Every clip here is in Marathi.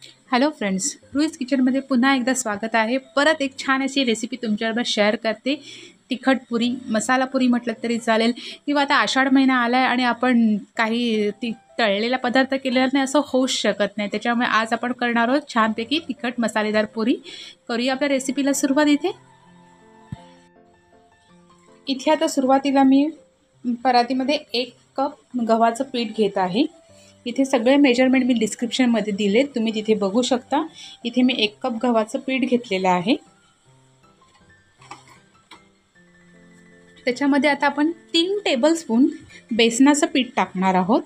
हॅलो फ्रेंड्स, रुईज किचनमध्ये पुन्हा एकदा स्वागत आहे. परत एक छान अशी रेसिपी तुमच्याबरोबर शेअर करते. तिखट पुरी, मसाला पुरी म्हटलं तरी चालेल. किंवा आता आषाढ महिना आला आहे आणि आपण काही तळलेला पदार्थ केलेला नाही असं होऊच शकत नाही. त्याच्यामुळे आज आपण करणार आहोत छानपैकी तिखट मसालेदार पुरी. करूया आपल्या रेसिपीला सुरुवात. इथे आता सुरुवातीला मी परातीमध्ये 1 कप गव्हाचं पीठ घेत आहे. इथे सगळे मेजरमेंट मी डिस्क्रिप्शनमध्ये दिले, तुम्ही तिथे बघू शकता. इथे मी 1 कप गव्हाचं पीठ घेतलेलं आहे. त्याच्यामध्ये आता आपण 3 टेबलस्पून बेसनाचं पीठ टाकणार आहोत.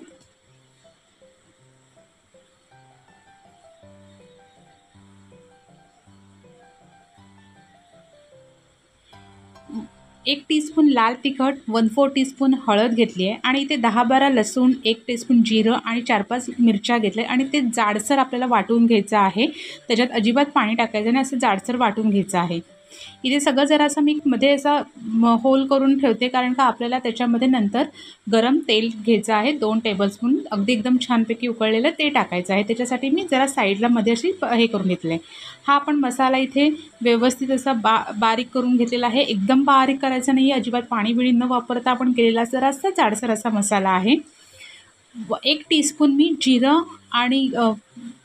एक टीस्पून लाल तिखट, 1/4 टीस्पून हळद घेतली आहे आणि इथे 10-12 लसूण, 1 टीस्पून जिरं आणि 4-5 मिरच्या घेतल्या आणि ते जाडसर आपल्याला वाटून घ्यायचं आहे. त्याच्यात अजिबात पाणी टाकायचं नाही, असं जाडसर वाटून घ्यायचं आहे. इथे सगळं जरासं मी मध्ये असा होल करून ठेवते, कारण का आपल्याला त्याच्यामध्ये नंतर गरम तेल घ्यायचं आहे. 2 टेबलस्पून अगदी एकदम छानपैकी उकळलेलं ते टाकायचं आहे. त्याच्यासाठी मी जरा साईडला मध्ये अशी हे करून घेतलं आहे. हा आपण मसाला इथे व्यवस्थित असा बारीक करून घेतलेला आहे. एकदम बारीक करायचा नाही आहे, अजिबात पाणी बिणी न वापरता आपण केलेला जरासा जाडसर असा मसाला आहे. 1 टीस्पून मी जिरं आणि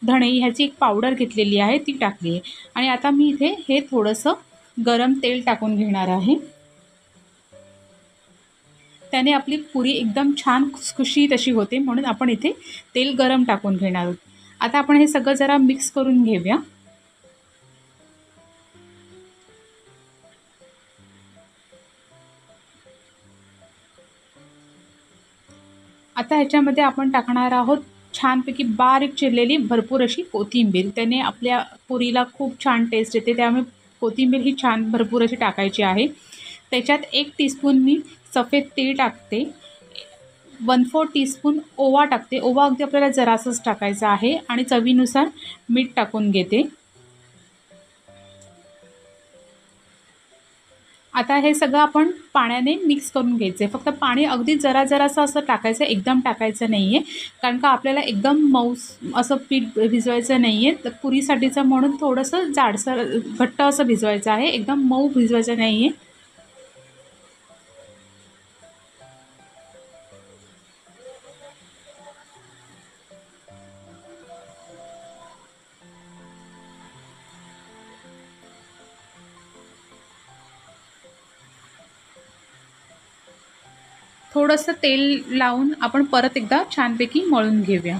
धणे ह्याची एक पावडर घेतलेली आहे, ती टाकली आहे. आणि आता मी इथे हे थोडंसं गरम तेल टाकून घेणार आहे. त्याने आपली पुरी एकदम छान खुसखुशीत अशी होते, म्हणून आपण इथे तेल गरम टाकून घेणार आहोत. आता आपण हे सगळं जरा मिक्स करून घेऊया. आता ह्याच्यामध्ये आपण टाकणार आहोत छानपैकी बारीक चिरलेली भरपूर अशी कोथिंबीर. त्याने आपल्या पुरीला खूप छान टेस्ट येते, त्यामुळे कोथिंबीर ही छान भरपूर अशी टाकायची आहे. त्याच्यात 1 टीस्पून मी सफेद तीळ टाकते. 1/4 टीस्पून ओवा टाकते. ओवा अगदी आपल्याला जरासंच टाकायचा आहे आणि चवीनुसार मीठ टाकून घेते. आता हे सगळं आपण पाण्याने मिक्स करून घ्यायचं आहे. फक्त पाणी अगदी जरासं असं टाकायचं, एकदम टाकायचं नाही आहे, कारण का आपल्याला एकदम मऊ असं पीठ भिजवायचं नाही आहे. तर पुरीसाठीचं म्हणून थोडंसं जाडसर घट्ट असं भिजवायचं आहे, एकदम मऊ भिजवायचं नाही आहे. थोडंसं तेल लावून आपण परत एकदा छानपैकी मळून घेऊया.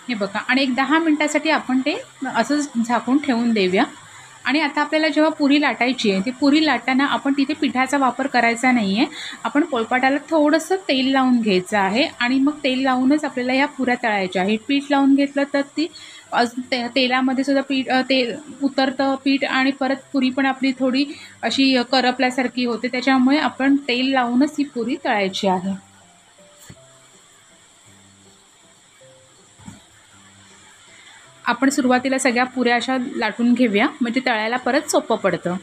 हे बघा, आणि एक 10 मिनिटासाठी आपण ते असंच झाकून ठेवून देऊया. आणि आता आपल्याला जेव्हा पुरी लाटायची आहे, ती पुरी लाटताना आपण तिथे पिठाचा वापर करायचा नाही आहे. आपण पोळपाटाला थोडंसं तेल लावून घ्यायचं आहे आणि मग तेल लावूनच आपल्याला ह्या पुऱ्या तळायच्या आहेत. पीठ लावून घेतलं तर ती तेलामध्ये सुद्धा तेल उतरतं पीठ आणि परत पुरी पण आपली थोडी अशी करपल्यासारखी होते. त्याच्यामुळे आपण तेल लावूनच ही पुरी तळायची आहे. आपण सुरुवातीला सगळ्या पुऱ्या अशा लाटून घेऊया, म्हणजे तळायला परत सोपं पडतं.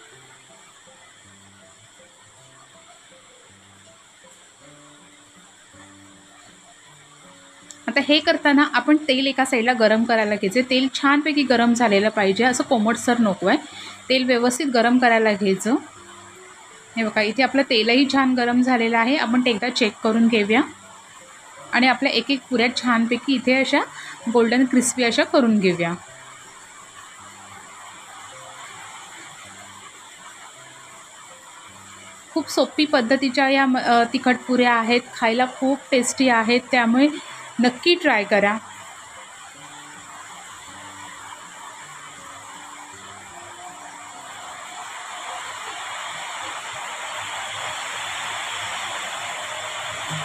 आता हे करताना आपण तेल एका साईडला गरम करायला घ्यायचे. तेल छानपैकी गरम झालेलं पाहिजे, असं कोमटसर नको आहे. तेल व्यवस्थित गरम करायला घ्यायचं. हे बघा, इथे आपलं तेलही छान गरम झालेलं आहे. आपण ते एकदा चेक करून घेऊया आणि आपल्या एक पुऱ्या छानपैकी इथे अशा गोल्डन क्रिस्पी अशा करून घेऊया. खूप सोपी पद्धतीच्या या तिखट पुऱ्या आहेत, खायला खूप टेस्टी आहेत, त्यामुळे नक्की ट्राय करा.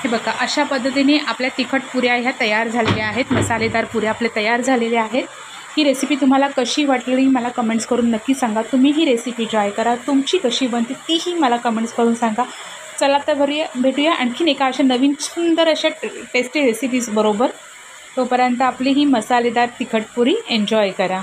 हे बघा, अशा पद्धतीने आपल्या तिखट पुऱ्या ह्या तयार झालेल्या आहेत. मसालेदार पुऱ्या आपल्या तयार झालेल्या आहेत. ही रेसिपी तुम्हाला कशी वाटली मला कमेंट्स करून नक्की सांगा. तुम्ही ही रेसिपी ट्राय करा. तुमची कशी बनते तीही मला कमेंट्स करून सांगा. चला तर भेटूया आणखीन एका अशा नवीन सुंदर अशा टेस्टी रेसिपीज बरोबर. तोपर्यंत आपली ही मसालेदार तिखट पुरी एन्जॉय करा.